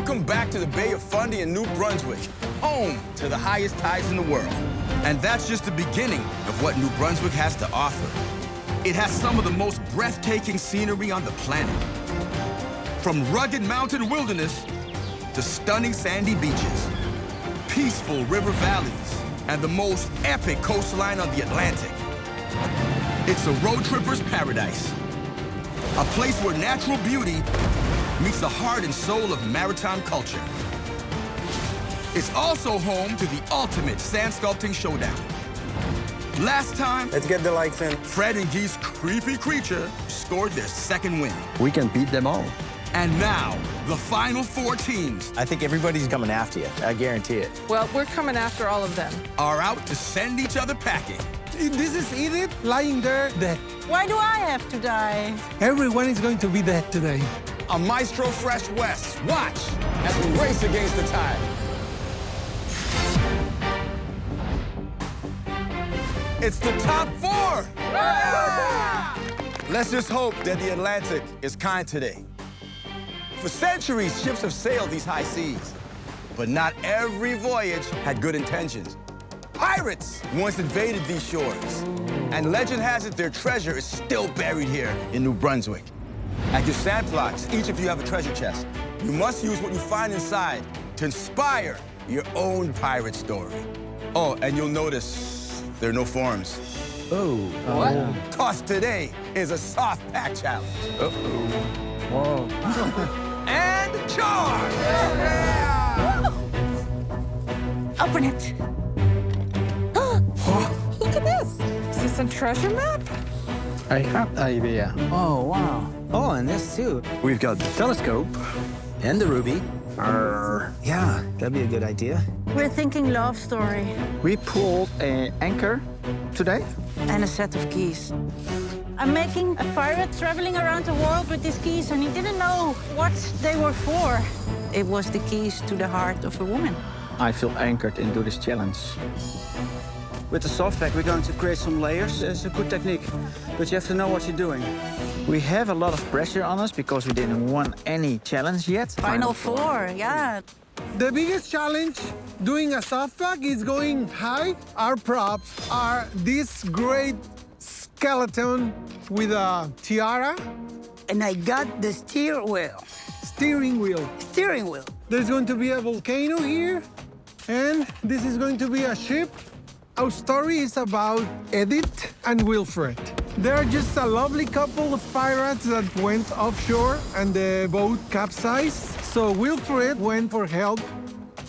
Welcome back to the Bay of Fundy in New Brunswick, home to the highest tides in the world. And that's just the beginning of what New Brunswick has to offer. It has some of the most breathtaking scenery on the planet. From rugged mountain wilderness to stunning sandy beaches, peaceful river valleys, and the most epic coastline on the Atlantic. It's a road tripper's paradise, a place where natural beauty meets the heart and soul of maritime culture. It's also home to the ultimate sand sculpting showdown. Last time, let's get the lights in. Fred and Guy's creepy creature scored their second win. We can beat them all. And now, the final 4 teams I think everybody's coming after you. I guarantee it. Well, we're coming after all of them. are out to send each other packing. This is Edith lying there dead. Why do I have to die? Everyone is going to be dead today. A Maestro Fresh West. Watch as we race against the tide. It's the top 4! Let's just hope that the Atlantic is kind today. For centuries, ships have sailed these high seas, but not every voyage had good intentions. Pirates once invaded these shores, and legend has it their treasure is still buried here in New Brunswick. At your sand plots, each of you have a treasure chest. You must use what you find inside to inspire your own pirate story. Oh, and you'll notice there are no forms. Oh. What? Toss today is a soft pack challenge. Whoa. And charge! Open it. Look at this. Is this a treasure map? I have an idea. Oh, wow. Oh, and this too. We've got the telescope. And the ruby. Yeah, that'd be a good idea. We're thinking love story We pulled an anchor today. and a set of keys. I'm making a pirate traveling around the world with these keys, and he didn't know what they were for. It was the keys to the heart of a woman. I feel anchored into this challenge. With the soft pack, we're going to create some layers. It's a good technique, but you have to know what you're doing. We have a lot of pressure on us because we didn't win any challenge yet. Final 4, yeah. The biggest challenge doing a soft pack is going high. Our props are this great skeleton with a tiara, And I got the steering wheel. steering wheel. Steering wheel. There's going to be a volcano here, and this is going to be a ship. Our story is about Edith and Wilfred. They're just a lovely couple of pirates that went offshore and the boat capsized. So Wilfred went for help,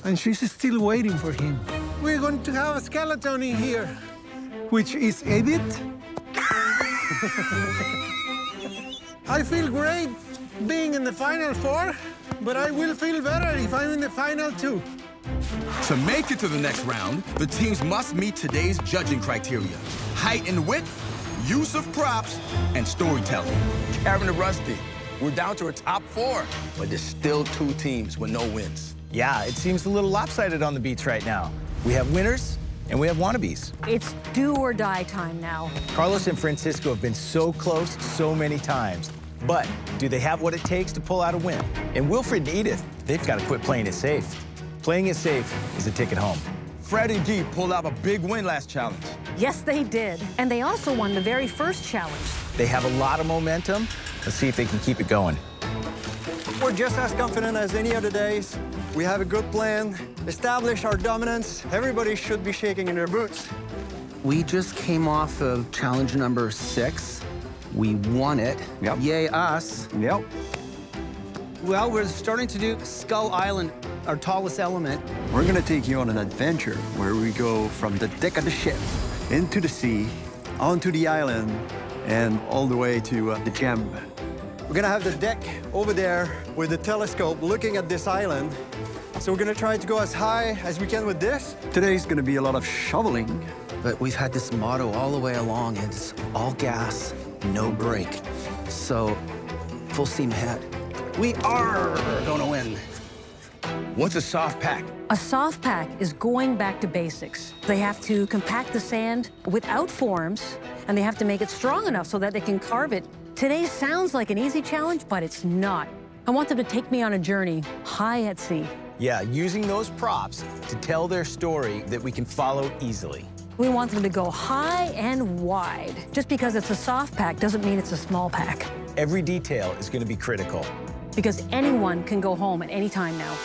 and she's still waiting for him. We're going to have a skeleton in here, which is Edith. I feel great being in the final 4, but I will feel better if I'm in the final 2. To make it to the next round, the teams must meet today's judging criteria: height and width, use of props, and storytelling. Karen and Rusty, we're down to a top 4, but there's still 2 teams with no wins. Yeah, it seems a little lopsided on the beach right now. We have winners and we have wannabes. It's do or die time now. Carlos and Francisco have been so close so many times. But do they have what it takes to pull out a win? And Wilfred and Edith, they've got to quit playing it safe. Playing it safe is a ticket home. Fred and Guy pulled out a big win last challenge. Yes, they did. And they also won the very first challenge. They have a lot of momentum. Let's see if they can keep it going. We're just as confident as any other days. We have a good plan, establish our dominance. Everybody should be shaking in their boots. We just came off of challenge number 6. We won it. Yep. Yay, us. Yep. Well, we're starting to do Skull Island, our tallest element. We're gonna take you on an adventure where we go from the deck of the ship into the sea, onto the island, and all the way to the gem. We're gonna have the deck over there with the telescope looking at this island. So we're gonna try to go as high as we can with this. Today's gonna be a lot of shoveling. But we've had this motto all the way along. It's all gas, no brake. So, full steam ahead. We are gonna win. What's a soft pack? A soft pack is going back to basics. They have to compact the sand without forms, and they have to make it strong enough so that they can carve it. Today sounds like an easy challenge, but it's not. I want them to take me on a journey high at sea. Yeah, using those props to tell their story that we can follow easily. We want them to go high and wide. Just because it's a soft pack doesn't mean it's a small pack. Every detail is going to be critical. Because anyone can go home at any time now.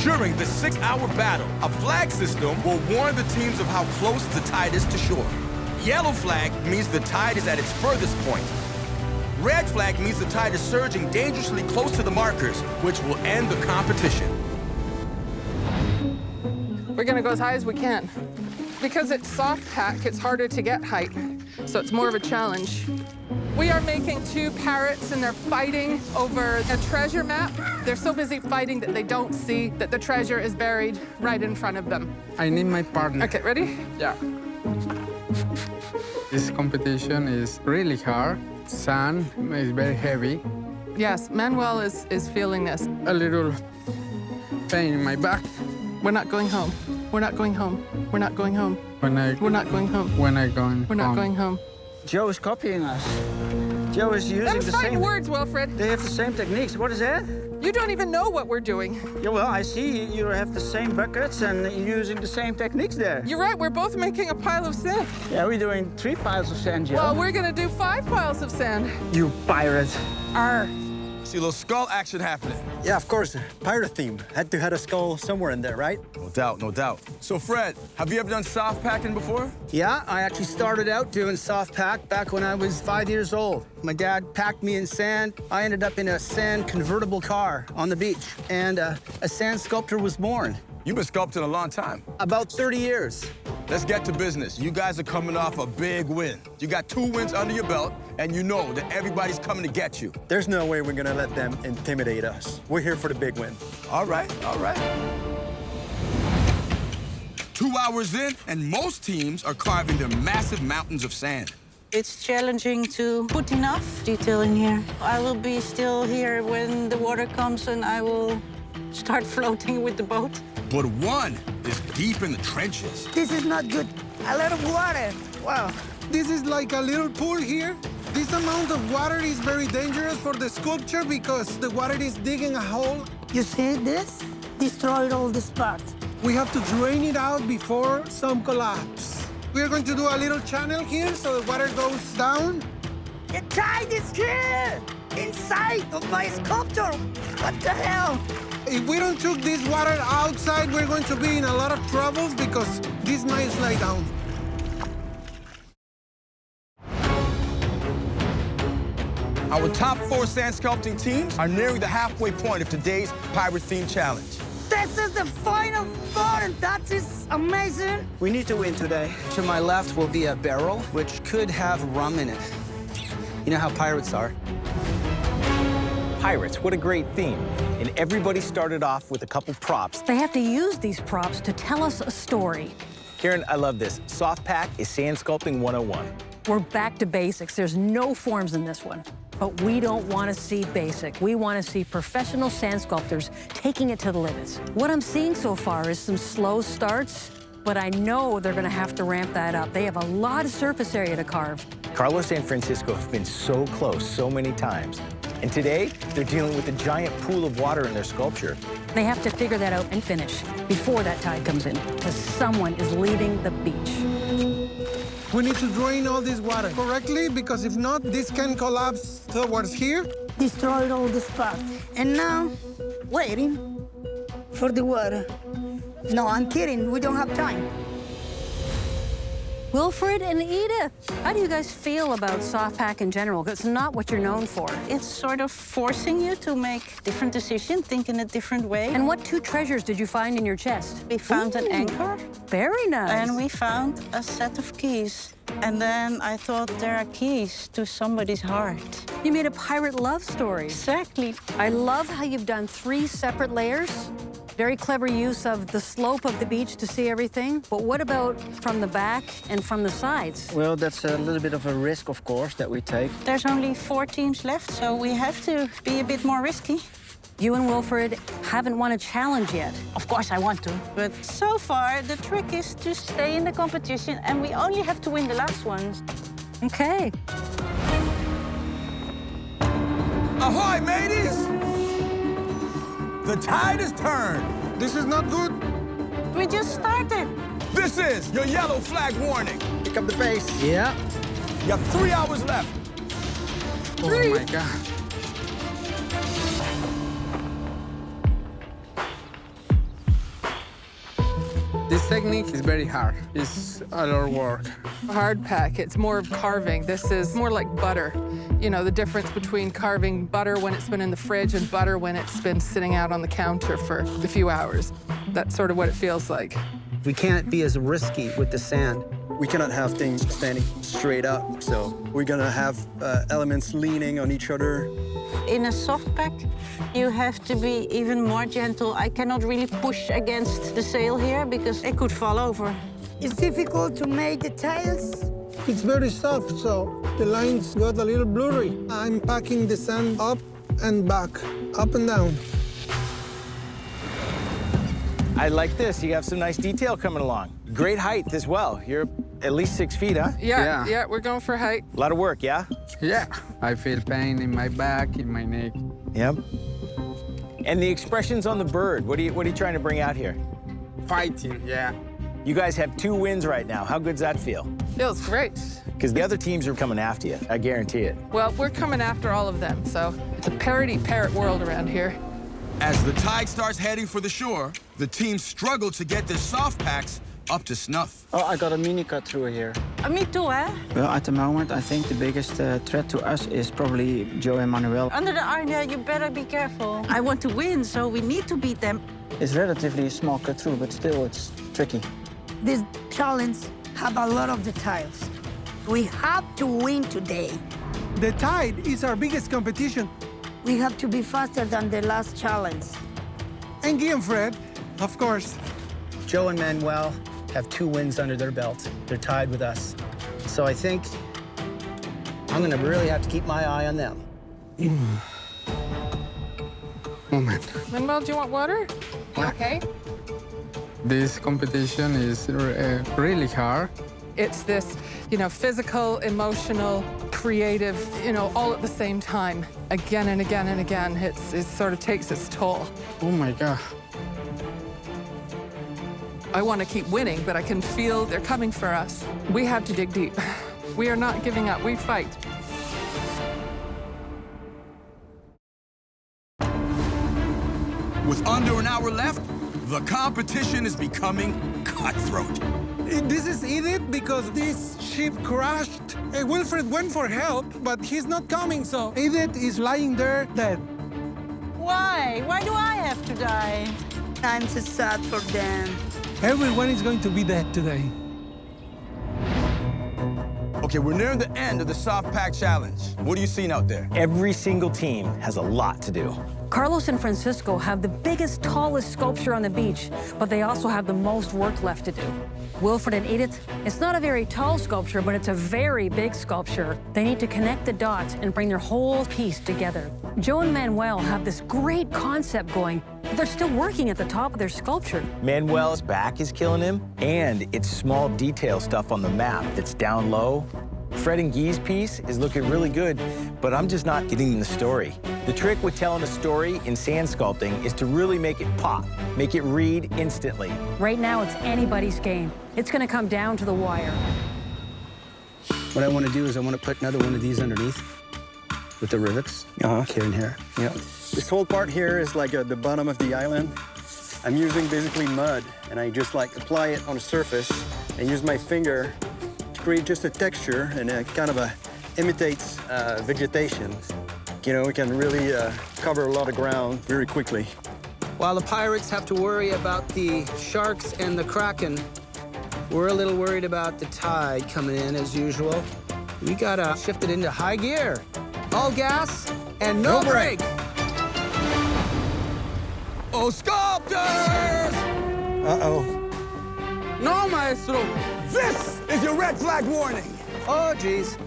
During the 6-hour battle, a flag system will warn the teams of how close the tide is to shore. Yellow flag means the tide is at its furthest point. Red flag means the tide is surging dangerously close to the markers, which will end the competition. We're gonna go as high as we can. Because it's soft pack, it's harder to get height, so it's more of a challenge. We are making 2 parrots and they're fighting over a treasure map. They're so busy fighting that they don't see that the treasure is buried right in front of them. I need my partner. Okay, ready? Yeah. This competition is really hard. Sand is very heavy. Yes, Manuel is feeling this. A little pain in my back. We're not going home. We're not going home. We're not going home. We're not going home. We're not going home. Joe is copying us. Joe is using Them's the fighting same words, Wilfred. They have the same techniques. What is that? You don't even know what we're doing. Yeah, well, I see you have the same buckets and you're using the same techniques there. You're right, we're both making a pile of sand. Yeah, we're doing 3 piles of sand, Joe. Well, we're gonna do 5 piles of sand. You pirate. Arr. See a little skull action happening. Yeah, of course. Pirate theme. Had to have a skull somewhere in there, right? No doubt, no doubt. So, Fred, have you ever done soft packing before? Yeah, I actually started out doing soft pack back when I was 5 years old. My dad packed me in sand. I ended up in a sand convertible car on the beach, and a sand sculptor was born. You've been sculpting a long time. About 30 years. Let's get to business. You guys are coming off a big win. You got 2 wins under your belt, and you know that everybody's coming to get you. There's no way we're gonna let them intimidate us. We're here for the big win. All right, all right. 2 hours in, and most teams are carving their massive mountains of sand. It's challenging to put enough detail in here. I will be still here when the water comes and I will start floating with the boat. But one is deep in the trenches. This is not good. A lot of water. Wow. This is like a little pool here. This amount of water is very dangerous for the sculpture because the water is digging a hole. You see this? Destroyed all this part. We have to drain it out before some collapse. We are going to do a little channel here so the water goes down. The tide is here! Inside of my sculpture! What the hell? If we don't took this water outside, we're going to be in a lot of troubles because this might slide down. Our top 4 sand sculpting teams are nearing the halfway point of today's pirate theme challenge. This is the final thought, and that is amazing. We need to win today. To my left will be a barrel, which could have rum in it. You know how pirates are. Pirates, what a great theme. And everybody started off with a couple props. They have to use these props to tell us a story. Karen, I love this. Soft pack is sand sculpting 101. We're back to basics. There's no forms in this one. But we don't want to see basic. We want to see professional sand sculptors taking it to the limits. What I'm seeing so far is some slow starts, but I know they're going to have to ramp that up. They have a lot of surface area to carve. Carlos and Francisco have been so close so many times. And today, they're dealing with a giant pool of water in their sculpture. They have to figure that out and finish before that tide comes in, because someone is leaving the beach. We need to drain all this water correctly because if not, this can collapse towards here. Destroyed all this part. And now, waiting for the water. No, I'm kidding. We don't have time. Wilfred and Edith, how do you guys feel about soft pack in general? It's not what you're known for. It's sort of forcing you to make different decisions, think in a different way. And what 2 treasures did you find in your chest? We found an anchor. Very nice. And we found a set of keys. And then I thought there are keys to somebody's heart. You made a pirate love story. Exactly. I love how you've done 3 separate layers. Very clever use of the slope of the beach to see everything. But what about from the back and from the sides? Well, that's a little bit of a risk, of course, that we take. There's only 4 teams left, so we have to be a bit more risky. You and Wilfred haven't won a challenge yet. Of course I want to, but so far the trick is to stay in the competition and we only have to win the last ones. Okay. Ahoy, mateys! The tide has turned. This is not good. We just started. This is your yellow flag warning. Pick up the pace. Yeah. You have 3 hours left. Oh my God. This technique is very hard. It's a lot of work. Hard pack, it's more of carving. This is more like butter. You know, the difference between carving butter when it's been in the fridge and butter when it's been sitting out on the counter for a few hours. That's sort of what it feels like. We can't be as risky with the sand. We cannot have things standing straight up, so we're gonna have elements leaning on each other. In a soft pack, you have to be even more gentle. I cannot really push against the sail here because it could fall over. It's difficult to make the tiles. It's very soft, so the lines got a little blurry. I'm packing the sand up and back, up and down. I like this. You have some nice detail coming along. Great height as well. You're at least 6 feet, huh? Yeah, we're going for height. A lot of work, yeah? Yeah. I feel pain in my back, in my neck. Yep. And the expressions on the bird, what are you trying to bring out here? Fighting, yeah. You guys have 2 wins right now. How good's that feel? Feels great. Because the other teams are coming after you, I guarantee it. Well, we're coming after all of them, so it's a parody parrot world around here. As the tide starts heading for the shore, the teams struggle to get their soft packs up to snuff. Oh, I got a mini cut through here. Me too, eh? Well, at the moment, I think the biggest threat to us is probably Joe and Manuel. Under the iron, you better be careful. I want to win, so we need to beat them. It's relatively small cut through, but still, it's tricky. This challenge have a lot of the tiles. We have to win today. The tide is our biggest competition. We have to be faster than the last challenge. And Guy and Fred, of course. Joe and Manuel have 2 wins under their belt. They're tied with us. So I think I'm gonna really have to keep my eye on them. Moment. Manuel, do you want water? Okay. This competition is really hard. It's this, you know, physical, emotional, creative, you know, all at the same time. Again and again and again. It sort of takes its toll. Oh my God. I want to keep winning, but I can feel they're coming for us. We have to dig deep. We are not giving up. We fight. With under an hour left, the competition is becoming cutthroat. This is Edith because this ship crashed. Wilfred went for help, but he's not coming, so Edith is lying there dead. Why? Why do I have to die? I'm so sad for them. Everyone is going to be dead today. Okay, we're nearing the end of the soft pack challenge. What are you seeing out there? Every single team has a lot to do. Carlos and Francisco have the biggest, tallest sculpture on the beach, but they also have the most work left to do. Wilfred and Edith, it's not a very tall sculpture, but it's a very big sculpture. They need to connect the dots and bring their whole piece together. Joe and Manuel have this great concept going, but they're still working at the top of their sculpture. Manuel's back is killing him, and it's small detail stuff on the map that's down low. Fred and Guy's piece is looking really good, but I'm just not getting the story. The trick with telling a story in sand sculpting is to really make it pop, make it read instantly. Right now, it's anybody's game. It's gonna come down to the wire. What I want to do is I want to put another one of these underneath with the rivets. Here and here. Yeah. This whole part here is like the bottom of the island. I'm using basically mud, and I just like apply it on a surface and use my finger to create just a texture, and it kind of imitates vegetation. You know, we can really cover a lot of ground very quickly. While the pirates have to worry about the sharks and the kraken, we're a little worried about the tide coming in as usual. We gotta shift it into high gear. All gas and no brake. Oh, sculptors! Uh-oh. No, maestro. This is your red flag warning. Oh, geez.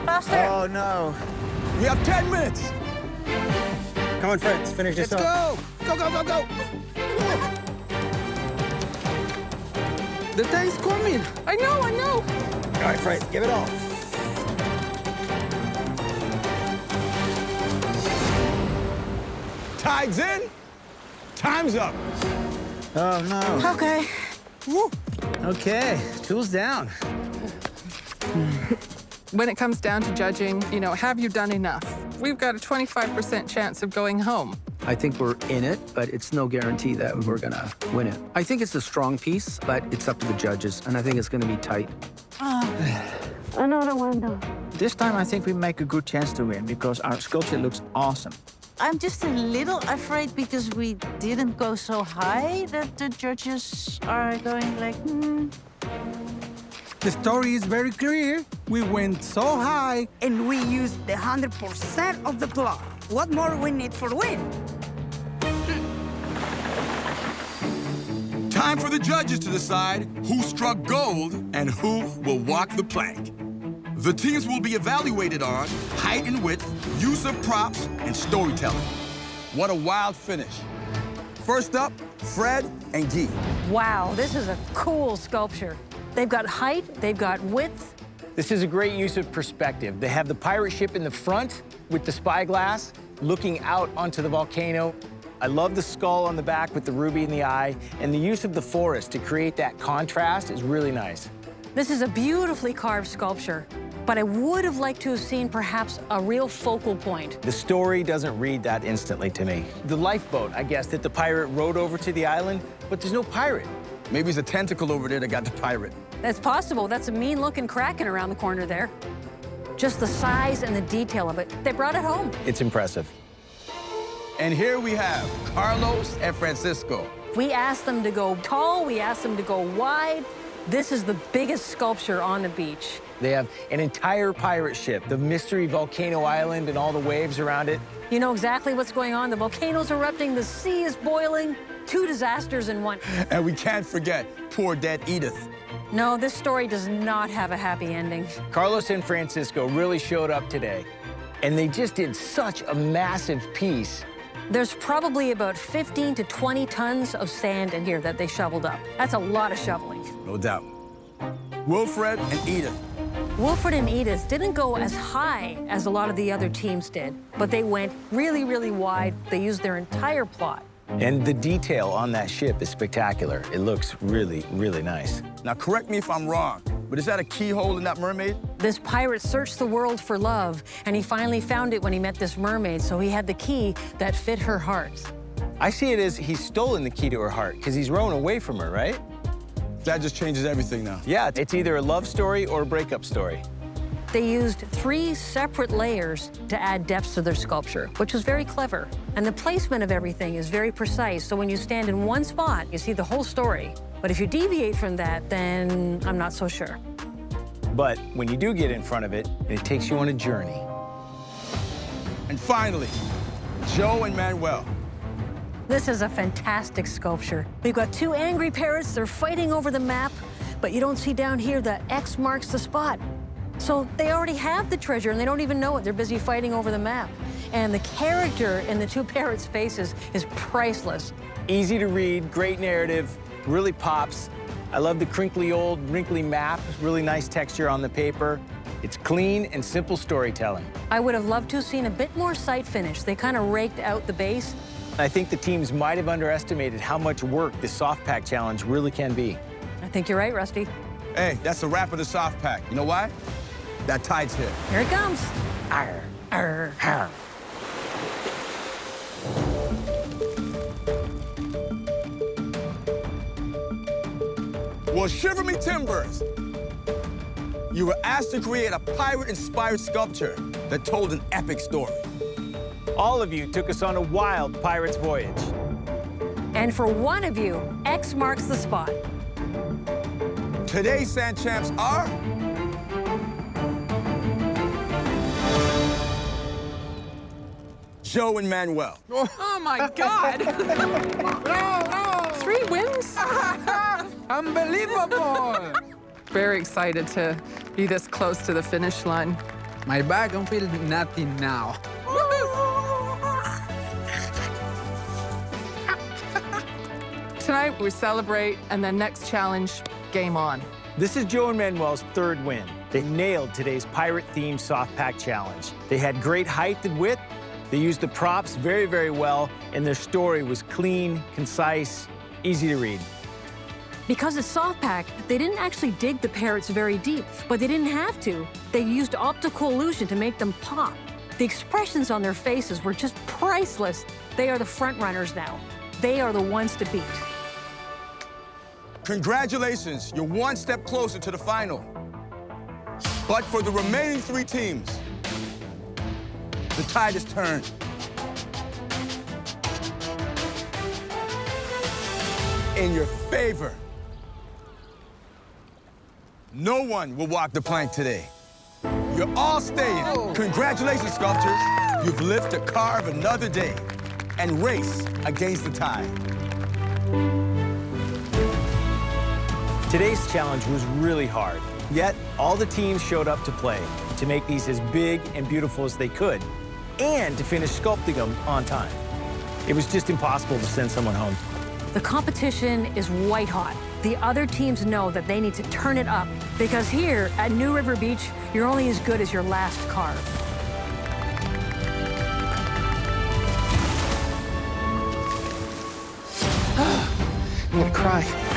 Faster. Oh, no. We have 10 minutes. Come on, Fred, let's finish this Let's up. go. Go, go, go, go. The day's coming. I know. All right, Fred, give it all. Tide's in, time's up. Oh, no. Okay. Woo. Okay, tools down. When it comes down to judging, have you done enough? We've got a 25% chance of going home. I think we're in it, but it's no guarantee that we're gonna win it. I think it's a strong piece, but it's up to the judges, and I think it's gonna be tight. Another one, though. This time I think we make a good chance to win because our sculpture looks awesome. I'm just a little afraid because we didn't go so high that the judges are going like, The story is very clear. We went so high. And we used the 100% of the clock. What more we need for win? Time for the judges to decide who struck gold and who will walk the plank. The teams will be evaluated on height and width, use of props, and storytelling. What a wild finish. First up, Fred and Guy. Wow, this is a cool sculpture. They've got height, they've got width. This is a great use of perspective. They have the pirate ship in the front with the spyglass looking out onto the volcano. I love the skull on the back with the ruby in the eye, and the use of the forest to create that contrast is really nice. This is a beautifully carved sculpture, but I would have liked to have seen perhaps a real focal point. The story doesn't read that instantly to me. The lifeboat, I guess, that the pirate rowed over to the island, but there's no pirate. Maybe it's a tentacle over there that got the pirate. That's possible. That's a mean-looking kraken around the corner there. Just the size and the detail of it. They brought it home. It's impressive. And here we have Carlos and Francisco. We asked them to go tall, we asked them to go wide. This is the biggest sculpture on the beach. They have an entire pirate ship, the mystery volcano island and all the waves around it. You know exactly what's going on. The volcano's erupting, the sea is boiling. 2 disasters in one. And we can't forget poor dead Edith. No, this story does not have a happy ending. Carlos and Francisco really showed up today, and they just did such a massive piece. There's probably about 15 to 20 tons of sand in here that they shoveled up. That's a lot of shoveling. No doubt. Wilfred and Edith. Wilfred and Edith didn't go as high as a lot of the other teams did, but they went really, really wide. They used their entire plot. And the detail on that ship is spectacular. It looks really, really nice. Now, correct me if I'm wrong, but is that a keyhole in that mermaid? This pirate searched the world for love, and he finally found it when he met this mermaid, so he had the key that fit her heart. I see it as he's stolen the key to her heart, because he's rowing away from her, right? That just changes everything now. Yeah, it's either a love story or a breakup story. They used 3 separate layers to add depth to their sculpture, which was very clever. And the placement of everything is very precise, so when you stand in one spot, you see the whole story. But if you deviate from that, then I'm not so sure. But when you do get in front of it, it takes you on a journey. And finally, Joe and Manuel. This is a fantastic sculpture. We've got 2 angry parrots, they're fighting over the map, but you don't see down here the X marks the spot. So they already have the treasure and they don't even know it. They're busy fighting over the map. And the character in the 2 parrots' faces is priceless. Easy to read, great narrative, really pops. I love the crinkly old, wrinkly map, really nice texture on the paper. It's clean and simple storytelling. I would have loved to have seen a bit more sight finish. They kind of raked out the base. I think the teams might have underestimated how much work this soft pack challenge really can be. I think you're right, Rusty. Hey, that's a wrap of the soft pack. You know why? That tide's here. Here it comes. Arr, Arr. arr. Well, shiver me timbers. You were asked to create a pirate-inspired sculpture that told an epic story. All of you took us on a wild pirate's voyage. And for one of you, X marks the spot. Today's Sand Champs are... Joe and Manuel. Oh, my God. No! 3 wins? Unbelievable! Very excited to be this close to the finish line. My back don't feel nothing now. Tonight, we celebrate, and then next challenge, game on. This is Joe and Manuel's 3rd win. They nailed today's pirate-themed soft pack challenge. They had great height and width, They used the props very, very well, and their story was clean, concise, easy to read. Because it's soft pack, they didn't actually dig the parrots very deep, but they didn't have to. They used optical illusion to make them pop. The expressions on their faces were just priceless. They are the front runners now. They are the ones to beat. Congratulations, you're one step closer to the final. But for the remaining 3 teams, the tide has turned. In your favor. No one will walk the plank today. You're all staying. Congratulations, sculptors. You've lived to carve another day and race against the tide. Today's challenge was really hard, yet all the teams showed up to play, to make these as big and beautiful as they could, and to finish sculpting them on time. It was just impossible to send someone home. The competition is white hot. The other teams know that they need to turn it up, because here at New River Beach, you're only as good as your last carve. I'm gonna cry.